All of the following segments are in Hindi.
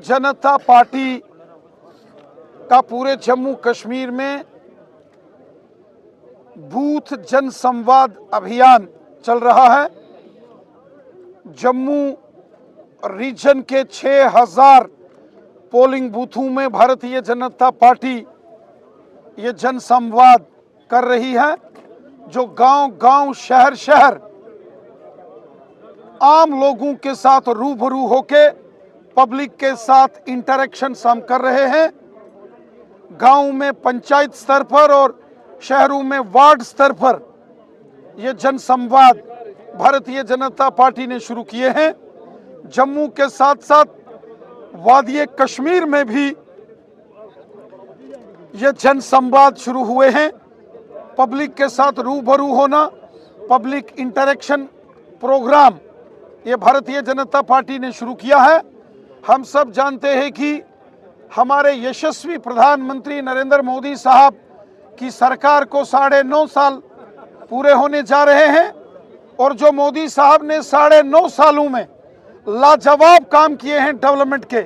जनता पार्टी का पूरे जम्मू कश्मीर में बूथ जनसंवाद अभियान चल रहा है। जम्मू रीजन के 6000 पोलिंग बूथों में भारतीय जनता पार्टी ये जनसंवाद कर रही है, जो गांव-गांव, शहर-शहर आम लोगों के साथ रूबरू होके पब्लिक के साथ इंटरेक्शन हम कर रहे हैं। गांव में पंचायत स्तर पर और शहरों में वार्ड स्तर पर ये जनसंवाद भारतीय जनता पार्टी ने शुरू किए हैं। जम्मू के साथ साथ वादी कश्मीर में भी ये जनसंवाद शुरू हुए हैं। पब्लिक के साथ रूबरू होना, पब्लिक इंटरेक्शन प्रोग्राम ये भारतीय जनता पार्टी ने शुरू किया है। हम सब जानते हैं कि हमारे यशस्वी प्रधानमंत्री नरेंद्र मोदी साहब की सरकार को 9.5 साल पूरे होने जा रहे हैं और जो मोदी साहब ने 9.5 सालों में लाजवाब काम किए हैं डेवलपमेंट के,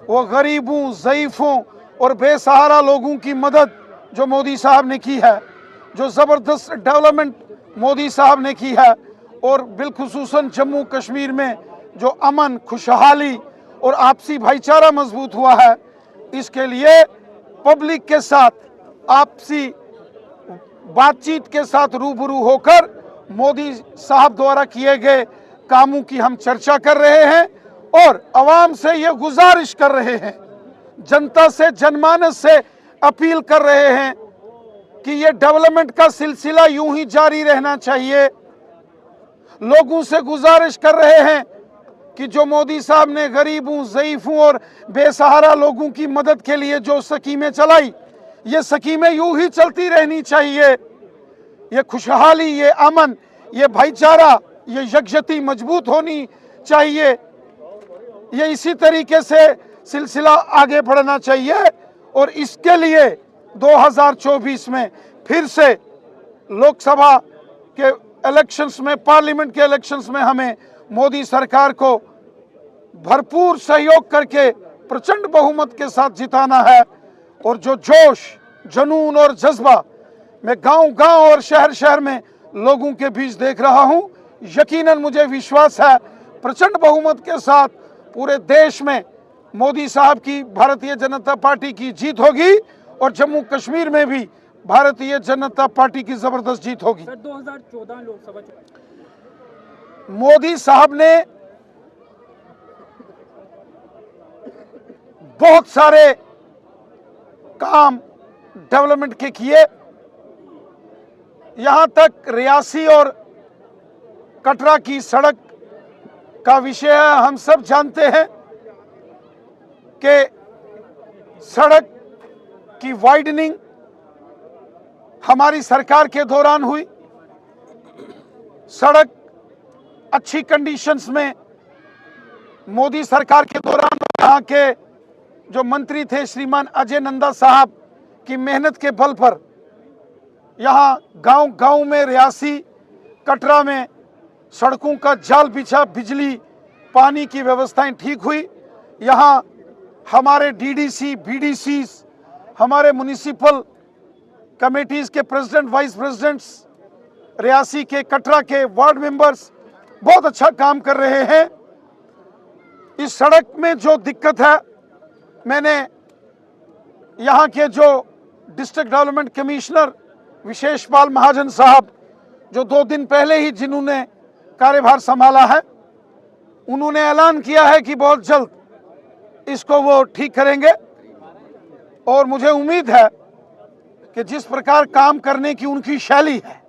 वो गरीबों, ज़ईफ़ों और बेसहारा लोगों की मदद जो मोदी साहब ने की है, जो ज़बरदस्त डेवलपमेंट मोदी साहब ने की है, और बिलखुसूसन जम्मू कश्मीर में जो अमन, खुशहाली और आपसी भाईचारा मजबूत हुआ है, इसके लिए पब्लिक के साथ आपसी बातचीत के साथ रूबरू होकर मोदी साहब द्वारा किए गए कामों की हम चर्चा कर रहे हैं और आवाम से ये गुजारिश कर रहे हैं, जनता से, जनमानस से अपील कर रहे हैं कि ये डेवलपमेंट का सिलसिला यूं ही जारी रहना चाहिए। लोगों से गुजारिश कर रहे हैं कि जो मोदी साहब ने गरीबों, ज़ईफ़ों और बेसहारा लोगों की मदद के लिए जो स्कीमें चलाई, ये स्कीमें यूं ही चलती रहनी चाहिए। ये खुशहाली, ये अमन, ये भाईचारा, ये यकजहती मजबूत होनी चाहिए। ये इसी तरीके से सिलसिला आगे बढ़ना चाहिए और इसके लिए 2024 में फिर से लोकसभा के इलेक्शंस में, पार्लियामेंट के इलेक्शंस में हमें मोदी सरकार को भरपूर सहयोग करके प्रचंड बहुमत के साथ जिताना है। और जो जोश, जुनून और जज्बा मैं गांव-गांव और शहर-शहर में लोगों के बीच देख रहा हूं, यकीनन मुझे विश्वास है प्रचंड बहुमत के साथ पूरे देश में मोदी साहब की, भारतीय जनता पार्टी की जीत होगी और जम्मू कश्मीर में भी भारतीय जनता पार्टी की जबरदस्त जीत होगी। 2014 लोकसभा मोदी साहब ने बहुत सारे काम डेवलपमेंट के किए। यहां तक रियासी और कटरा की सड़क का विषय है। हम सब जानते हैं कि सड़क की वाइडनिंग हमारी सरकार के दौरान हुई। सड़क अच्छी कंडीशंस में मोदी सरकार के दौरान यहाँ के जो मंत्री थे श्रीमान अजय नंदा साहब की मेहनत के बल पर यहाँ गांव-गांव में, रियासी, कटरा में सड़कों का जाल बिछा, बिजली, पानी की व्यवस्थाएं ठीक हुई। यहाँ हमारे डीडीसी, बीडीसीज, हमारे म्युनिसिपल कमेटीज के प्रेसिडेंट, वाइस प्रेसिडेंट्स, रियासी के, कटरा के वार्ड मेंबर्स बहुत अच्छा काम कर रहे हैं। इस सड़क में जो दिक्कत है, मैंने यहाँ के जो डिस्ट्रिक्ट डेवलपमेंट कमिश्नर विशेषपाल महाजन साहब, जो 2 दिन पहले ही जिन्होंने कार्यभार संभाला है, उन्होंने ऐलान किया है कि बहुत जल्द इसको वो ठीक करेंगे। और मुझे उम्मीद है कि जिस प्रकार काम करने की उनकी शैली है,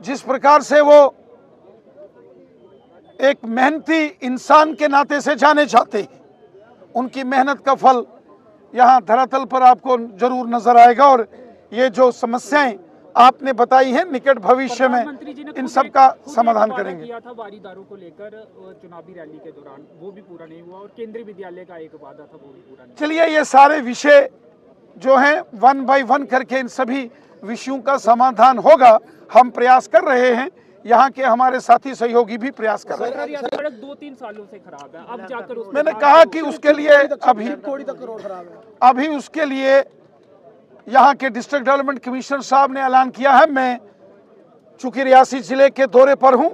जिस प्रकार से वो एक मेहनती इंसान के नाते से जाने जाते हैं, उनकी मेहनत का फल यहाँ धरातल पर आपको जरूर नजर आएगा। और ये जो समस्याएं आपने बताई हैं, निकट भविष्य में इन सब का समाधान करेंगे। किया था वारीदारों को लेकर चुनावी रैली के दौरान, वो भी पूरा नहीं हुआ, और केंद्रीय विद्यालय का एक वादा था, वो भी पूरा नहीं। चलिए, ये सारे विषय जो हैं 1 बाय 1 करके इन सभी विषयों का समाधान होगा। हम प्रयास कर रहे हैं यहाँ के हमारे साथी सहयोगी भी प्रयास कर रहे हैं। सर, यह सड़क 2-3 सालों से खराब है, अब जाकर उसमें मैंने कहा कि उसके लिए अभी उसके लिए यहाँ के डिस्ट्रिक्ट डेवलपमेंट कमिश्नर साहब ने ऐलान किया है। मैं चूंकि रियासी जिले के दौरे पर हूँ,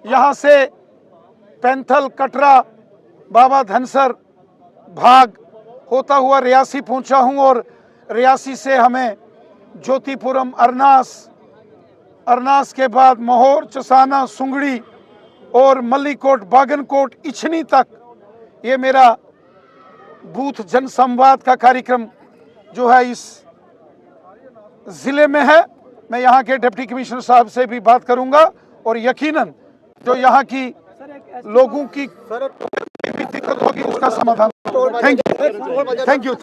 यहाँ से पैंथल, कटरा, बाबा धनसर, भाग होता हुआ रियासी पहुंचा हूं और रियासी से हमें ज्योतिपुरम, अरनास के बाद मोहोर, चसाना, सुंगड़ी और मल्लीकोट, बागनकोट, इछनी तक ये मेरा बूथ जनसंवाद का कार्यक्रम जो है इस जिले में है। मैं यहाँ के डिप्टी कमिश्नर साहब से भी बात करूंगा और यकीनन जो यहाँ की लोगों की दिक्कत होगी उसका समाधान। Thank you.